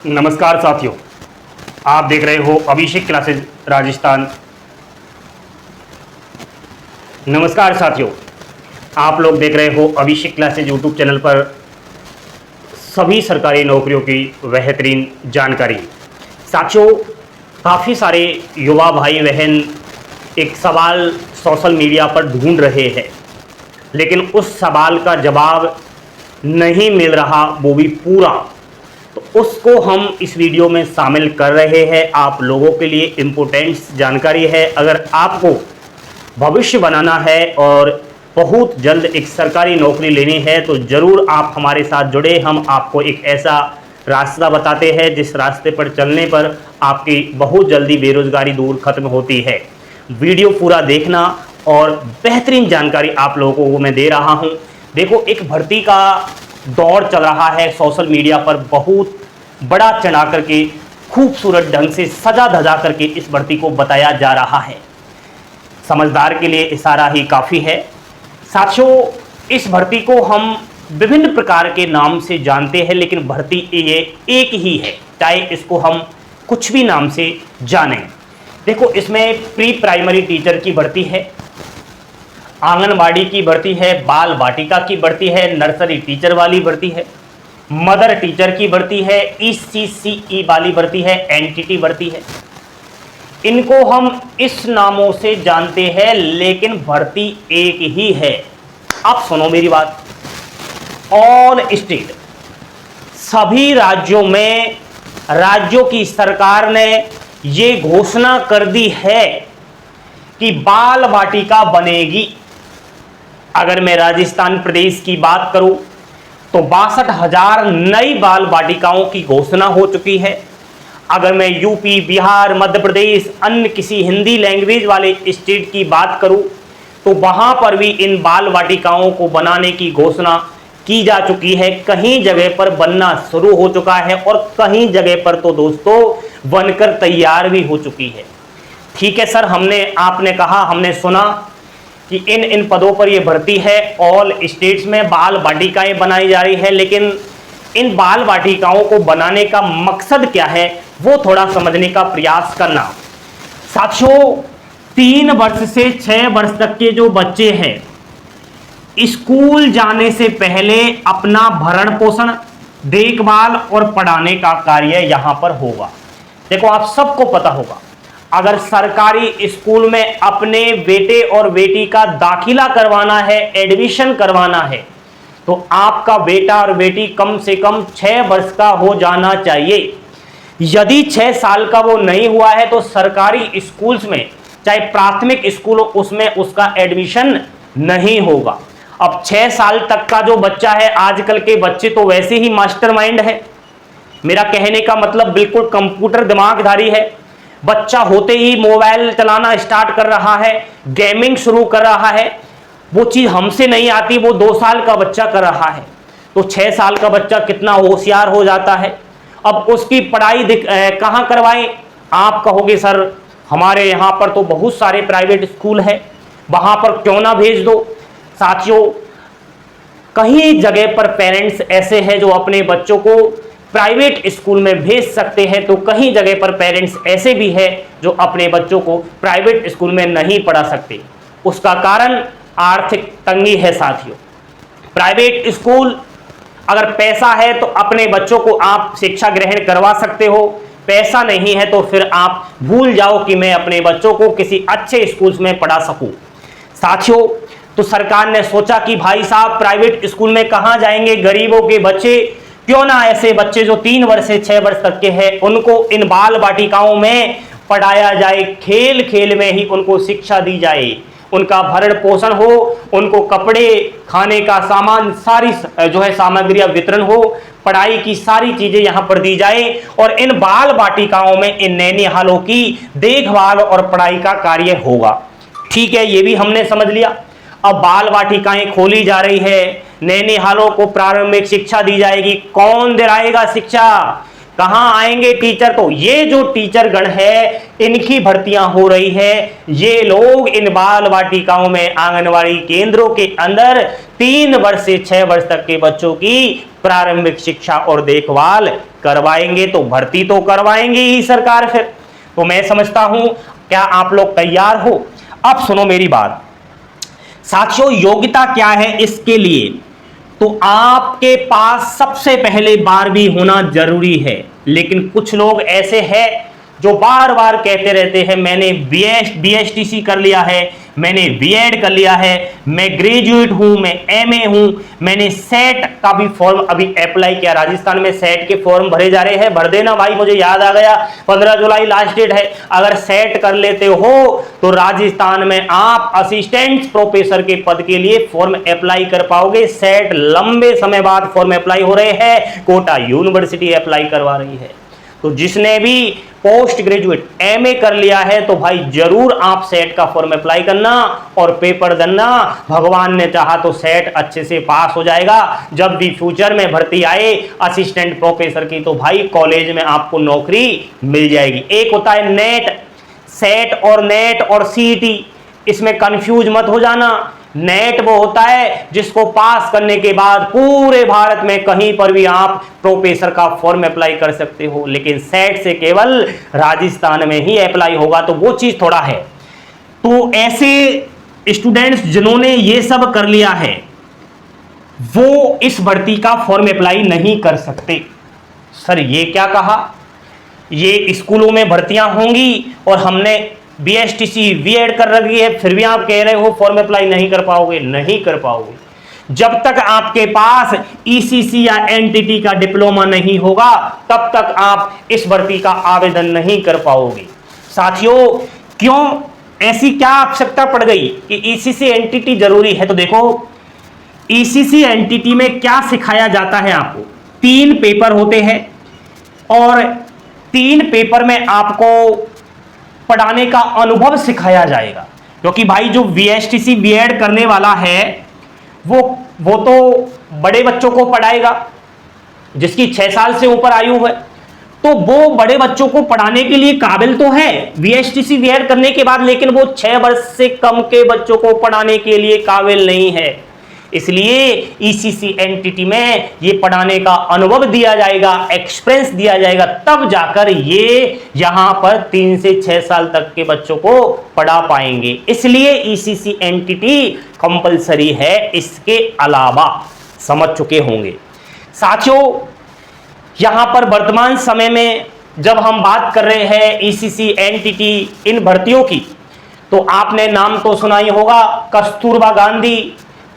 नमस्कार साथियों, आप देख रहे हो अभिषेक क्लासेज राजस्थान। नमस्कार साथियों, आप लोग देख रहे हो अभिषेक क्लासेज यूट्यूब चैनल पर सभी सरकारी नौकरियों की बेहतरीन जानकारी। साथियों, काफ़ी सारे युवा भाई बहन एक सवाल सोशल मीडिया पर ढूंढ रहे हैं, लेकिन उस सवाल का जवाब नहीं मिल रहा, वो भी पूरा। तो उसको हम इस वीडियो में शामिल कर रहे हैं। आप लोगों के लिए इम्पोर्टेंट जानकारी है। अगर आपको भविष्य बनाना है और बहुत जल्द एक सरकारी नौकरी लेनी है तो ज़रूर आप हमारे साथ जुड़े। हम आपको एक ऐसा रास्ता बताते हैं जिस रास्ते पर चलने पर आपकी बहुत जल्दी बेरोज़गारी दूर खत्म होती है। वीडियो पूरा देखना और बेहतरीन जानकारी आप लोगों को मैं दे रहा हूँ। देखो, एक भर्ती का दौर चल रहा है सोशल मीडिया पर, बहुत बड़ा चढ़ा करके खूबसूरत ढंग से सजा धजा करके इस भर्ती को बताया जा रहा है। समझदार के लिए इशारा ही काफ़ी है। साथियों, इस भर्ती को हम विभिन्न प्रकार के नाम से जानते हैं, लेकिन भर्ती ये एक ही है, चाहे इसको हम कुछ भी नाम से जानें। देखो, इसमें प्री प्राइमरी टीचर की भर्ती है, आंगनबाड़ी की भर्ती है, बाल वाटिका की भर्ती है, नर्सरी टीचर वाली भर्ती है, मदर टीचर की भर्ती है, ECCE वाली भर्ती है, एनटीटी भर्ती है। इनको हम इस नामों से जानते हैं, लेकिन भर्ती एक ही है। अब सुनो मेरी बात। ऑल स्टेट, सभी राज्यों में राज्यों की सरकार ने ये घोषणा कर दी है कि बाल वाटिका बनेगी। अगर मैं राजस्थान प्रदेश की बात करूं तो 62,000 नई बाल वाटिकाओं की घोषणा हो चुकी है। अगर मैं यूपी, बिहार, मध्य प्रदेश, अन्य किसी हिंदी लैंग्वेज वाले स्टेट की बात करूं तो वहां पर भी इन बाल वाटिकाओं को बनाने की घोषणा की जा चुकी है। कहीं जगह पर बनना शुरू हो चुका है और कहीं जगह पर तो दोस्तों बनकर तैयार भी हो चुकी है। ठीक है सर, आपने कहा, हमने सुना कि इन पदों पर यह भर्ती है, ऑल स्टेट्स में बाल वाटिकाएं बनाई जा रही है, लेकिन इन बाल वाटिकाओं को बनाने का मकसद क्या है वो थोड़ा समझने का प्रयास करना। साथियों, 3 वर्ष से 6 वर्ष तक के जो बच्चे हैं, स्कूल जाने से पहले अपना भरण पोषण, देखभाल और पढ़ाने का कार्य यहां पर होगा। देखो, आप सबको पता होगा, अगर सरकारी स्कूल में अपने बेटे और बेटी का दाखिला करवाना है, एडमिशन करवाना है, तो आपका बेटा और बेटी कम से कम 6 वर्ष का हो जाना चाहिए। यदि 6 साल का वो नहीं हुआ है तो सरकारी स्कूल्स में, चाहे प्राथमिक स्कूल हो, उसमें उसका एडमिशन नहीं होगा। अब 6 साल तक का जो बच्चा है, आजकल के बच्चे तो वैसे ही मास्टरमाइंड है। मेरा कहने का मतलब बिल्कुल कंप्यूटर दिमागधारी है। बच्चा होते ही मोबाइल चलाना स्टार्ट कर रहा है, गेमिंग शुरू कर रहा है। वो चीज़ हमसे नहीं आती, वो 2 साल का बच्चा कर रहा है। तो 6 साल का बच्चा कितना होशियार हो जाता है। अब उसकी पढ़ाई कहाँ करवाएं? आप कहोगे सर हमारे यहाँ पर तो बहुत सारे प्राइवेट स्कूल है, वहाँ पर क्यों ना भेज दो। साथियों, कहीं जगह पर पेरेंट्स ऐसे हैं जो अपने बच्चों को प्राइवेट स्कूल में भेज सकते हैं, तो कहीं जगह पर पेरेंट्स ऐसे भी हैं जो अपने बच्चों को प्राइवेट स्कूल में नहीं पढ़ा सकते। उसका कारण आर्थिक तंगी है। साथियों, प्राइवेट स्कूल अगर पैसा है तो अपने बच्चों को आप शिक्षा ग्रहण करवा सकते हो, पैसा नहीं है तो फिर आप भूल जाओ कि मैं अपने बच्चों को किसी अच्छे स्कूल में पढ़ा सकूं। साथियों, तो सरकार ने सोचा कि भाई साहब प्राइवेट स्कूल में कहाँ जाएंगे गरीबों के बच्चे, क्यों ना ऐसे बच्चे जो 3 वर्ष से 6 वर्ष तक के हैं उनको इन बाल वाटिकाओं में पढ़ाया जाए। खेल खेल में ही उनको शिक्षा दी जाए, उनका भरण पोषण हो, उनको कपड़े, खाने का सामान, सारी जो है सामग्रियां वितरण हो, पढ़ाई की सारी चीजें यहाँ पर दी जाए और इन बाल वाटिकाओं में इन नैनिहालों की देखभाल और पढ़ाई का कार्य होगा। ठीक है, ये भी हमने समझ लिया। अब बाल वाटिकाएं खोली जा रही है, नैनिहालों को प्रारंभिक शिक्षा दी जाएगी। कौन दिलाएगा शिक्षा? कहाँ आएंगे टीचर? तो ये जो टीचर गण है इनकी भर्तियां हो रही है। ये लोग इन बाल वाटिकाओं में, आंगनवाड़ी केंद्रों के अंदर 3 वर्ष से 6 वर्ष तक के बच्चों की प्रारंभिक शिक्षा और देखभाल करवाएंगे तो भर्ती तो करवाएंगे ही सरकार फिर। तो मैं समझता हूं, क्या आप लोग तैयार हो? अब सुनो मेरी बात साथियों, योग्यता क्या है इसके लिए? तो आपके पास सबसे पहले 12वीं होना जरूरी है। लेकिन कुछ लोग ऐसे हैं जो बार बार कहते रहते हैं मैंने बीएसटीसी कर लिया है, मैंने बीएड कर लिया है, मैं ग्रेजुएट हूं, मैं एमए हूं, मैंने सेट का भी फॉर्म अभी अप्लाई किया। राजस्थान में सेट के फॉर्म भरे जा रहे हैं, भर देना भाई, मुझे याद आ गया 15 जुलाई लास्ट डेट है। अगर सेट कर लेते हो तो राजस्थान में आप असिस्टेंट प्रोफेसर के पद के लिए फॉर्म अप्लाई कर पाओगे। सेट लंबे समय बाद फॉर्म अप्लाई हो रहे हैं, कोटा यूनिवर्सिटी अप्लाई करवा रही है। तो जिसने भी पोस्ट ग्रेजुएट एमए कर लिया है तो भाई जरूर आप सेट का फॉर्म अप्लाई करना और पेपर देना। भगवान ने चाहा तो सेट अच्छे से पास हो जाएगा। जब भी फ्यूचर में भर्ती आए असिस्टेंट प्रोफेसर की तो भाई कॉलेज में आपको नौकरी मिल जाएगी। एक होता है नेट, सेट और नेट और सीईटी, इसमें कंफ्यूज मत हो जाना। नेट वो होता है जिसको पास करने के बाद पूरे भारत में कहीं पर भी आप प्रोफेसर का फॉर्म अप्लाई कर सकते हो, लेकिन सेट से केवल राजस्थान में ही अप्लाई होगा। तो वो चीज थोड़ा है। तो ऐसे स्टूडेंट्स जिन्होंने ये सब कर लिया है वो इस भर्ती का फॉर्म अप्लाई नहीं कर सकते। सर ये क्या कहा? ये स्कूलों में भर्तियां होंगी और हमने बीएसटीसी बीएड कर रखी है, फिर भी आप कह रहे हो फॉर्म अप्लाई नहीं कर पाओगे? नहीं कर पाओगे। जब तक आपके पास ईसीसी या एनटीटी का डिप्लोमा नहीं होगा तब तक आप इस भर्ती का आवेदन नहीं कर पाओगे। साथियों, क्यों ऐसी क्या आवश्यकता पड़ गई कि ईसीसी एनटीटी जरूरी है? तो देखो, ईसीसी एनटीटी में क्या सिखाया जाता है आपको? 3 पेपर होते हैं और 3 पेपर में आपको पढ़ाने का अनुभव सिखाया जाएगा। क्योंकि भाई जो बीएसटीसी बीएड करने वाला है वो तो बड़े बच्चों को पढ़ाएगा, जिसकी 6 साल से ऊपर आयु है, तो वो बड़े बच्चों को पढ़ाने के लिए काबिल तो है बीएसटीसी बीएड करने के बाद, लेकिन वो 6 वर्ष से कम के बच्चों को पढ़ाने के लिए काबिल नहीं है। इसलिए ईसीसी एनटीटी में ये पढ़ाने का अनुभव दिया जाएगा, एक्सपीरियंस दिया जाएगा, तब जाकर ये यहां पर 3 से 6 साल तक के बच्चों को पढ़ा पाएंगे। इसलिए ईसीसी एनटीटी कंपलसरी है। इसके अलावा समझ चुके होंगे साथियों, यहां पर वर्तमान समय में जब हम बात कर रहे हैं ईसीसी एनटीटी इन भर्तियों की, तो आपने नाम तो सुना ही होगा, Kasturba Gandhi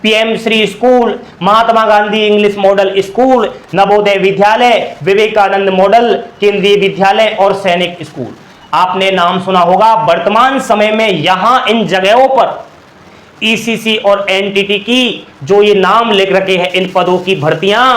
PM Shri school, Mahatma Gandhi English model school, Navodaya Vidyalaya, Vivekananda model केंद्रीय विद्यालय और सैनिक स्कूल। आपने नाम सुना होगा। वर्तमान समय में यहां इन जगहों पर ईसीसी और एनटीटी की जो ये नाम लिख रखे हैं इन पदों की भर्तियां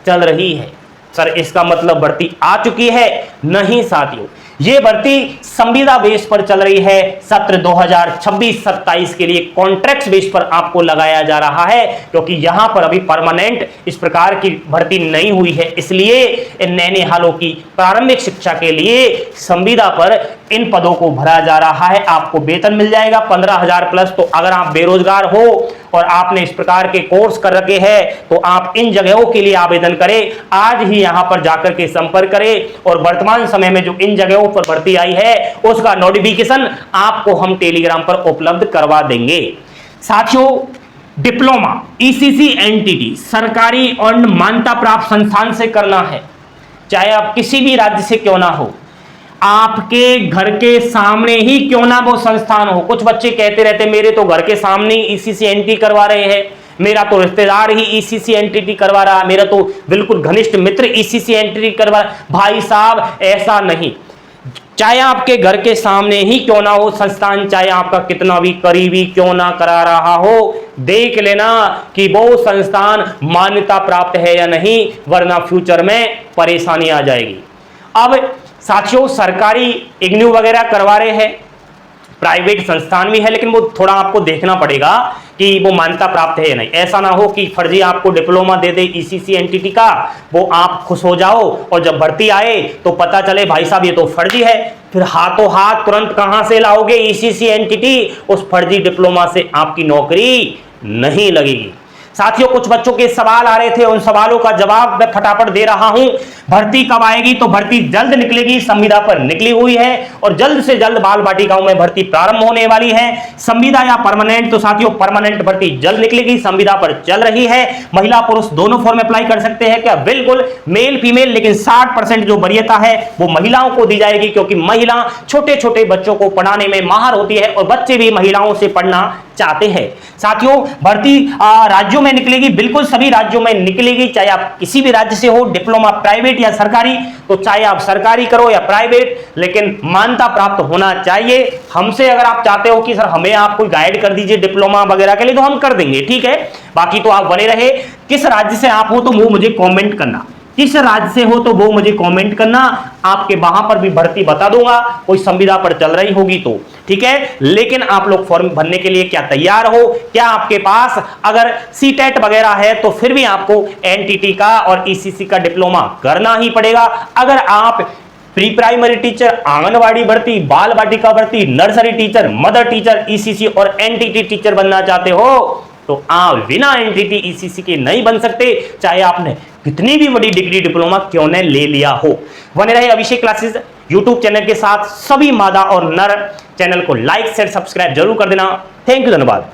चल रही है। सर इसका मतलब भर्ती आ चुकी है? नहीं साथियों, ये भर्ती संविदा बेस पर चल रही है। सत्र 2026-27 के लिए कॉन्ट्रैक्ट बेस पर आपको लगाया जा रहा है, क्योंकि यहां पर अभी परमानेंट इस प्रकार की भर्ती नहीं हुई है। इसलिए इन नैनीहालों की प्रारंभिक शिक्षा के लिए संविदा पर इन पदों को भरा जा रहा है। आपको वेतन मिल जाएगा 15,000 प्लस। तो अगर आप बेरोजगार हो और आपने इस प्रकार के कोर्स कर रखे हैं तो आप इन जगहों के लिए आवेदन करें। आज ही यहां पर जाकर के संपर्क करें और वर्तमान समय में जो इन जगहों पर भर्ती आई है उसका नोटिफिकेशन आपको हम टेलीग्राम पर उपलब्ध करवा देंगे। साथियों, डिप्लोमा ईसीसी एनटीटी सरकारी और मान्यता प्राप्त संस्थान से करना है, चाहे आप किसी भी राज्य से क्यों ना हो, आपके घर के सामने ही क्यों ना वो संस्थान हो। कुछ बच्चे कहते रहते मेरे तो घर के सामने ही ईसीसी एनटीटी करवा रहे हैं, मेरा तो रिश्तेदार ही ईसीसी एनटीटी करवा रहा, मेरा तो बिल्कुल घनिष्ठ मित्र ईसीसी एनटीटी करवा। भाई साहब ऐसा नहीं, चाहे आपके घर के सामने ही क्यों ना हो संस्थान, चाहे आपका कितना भी करीबी क्यों ना करा रहा हो, देख लेना कि वो संस्थान मान्यता प्राप्त है या नहीं, वरना फ्यूचर में परेशानी आ जाएगी। अब साथियों, सरकारी इग्नू वगैरह करवा रहे हैं, प्राइवेट संस्थान भी है, लेकिन वो थोड़ा आपको देखना पड़ेगा कि वो मान्यता प्राप्त है या नहीं। ऐसा ना हो कि फर्जी आपको डिप्लोमा दे दे ईसीसी एनटीटी का, वो आप खुश हो जाओ और जब भर्ती आए तो पता चले भाई साहब ये तो फर्जी है। फिर हाथों हाथ तुरंत कहां से लाओगे ईसीसी एनटीटी? उस फर्जी डिप्लोमा से आपकी नौकरी नहीं लगेगी। साथियों कुछ बच्चों के सवाल आ रहे थे, उन सवालों का जवाब मैं फटाफट दे रहा हूं। भर्ती कब आएगी? तो भर्ती जल्द निकलेगी, संविदा पर निकली हुई है और जल्द से जल्द बाल बाटिकाओं में भर्ती प्रारंभ होने वाली है। संविदा या परमानेंट? तो साथियों परमानेंट भर्ती जल्द निकलेगी, संविदा पर चल रही है। महिला पुरुष दोनों फॉर्म अप्लाई कर सकते हैं क्या? बिल्कुल, मेल फीमेल, लेकिन 60% जो वरीयता है वो महिलाओं को दी जाएगी, क्योंकि महिला छोटे छोटे बच्चों को पढ़ाने में माहिर होती है और बच्चे भी महिलाओं से पढ़ना चाहते हैं। साथियों भर्ती राज्यों में निकलेगी, बिल्कुल सभी राज्यों में निकलेगी, चाहे आप किसी भी राज्य से हो, डिप्लोमा प्राइवेट या सरकारी, तो चाहे आप सरकारी करो या प्राइवेट, लेकिन मान्यता प्राप्त होना चाहिए। हमसे अगर आप चाहते हो कि सर हमें आप कोई गाइड कर दीजिए डिप्लोमा वगैरह के लिए, तो हम कर देंगे, ठीक है। बाकी तो आप बने रहे। किस राज्य से आप हो तो वो मुझे कॉमेंट करना, किस राज्य से हो तो वो मुझे कमेंट करना, आपके वहां पर भी भर्ती बता दूंगा, कोई संविदा पर चल रही होगी तो, ठीक है। लेकिन आप लोग फॉर्म भरने के लिए क्या तैयार हो? क्या आपके पास अगर सीटेट वगैरह है तो फिर भी आपको एनटीटी का और ईसीसी का डिप्लोमा करना ही पड़ेगा। अगर आप प्री प्राइमरी टीचर, आंगनवाड़ी भर्ती, बाल बाटिका भर्ती, nursery teacher, mother teacher, ECC और एनटीटी टीचर बनना चाहते हो तो आप बिना एनटीटी ईसीसी के नहीं बन सकते, चाहे आपने कितनी भी बड़ी डिग्री डिप्लोमा क्यों न ले लिया हो। बने रहे अभिषेक क्लासेस यूट्यूब चैनल के साथ। सभी मादा और नर चैनल को लाइक शेयर सब्सक्राइब जरूर कर देना। थैंक यू, धन्यवाद।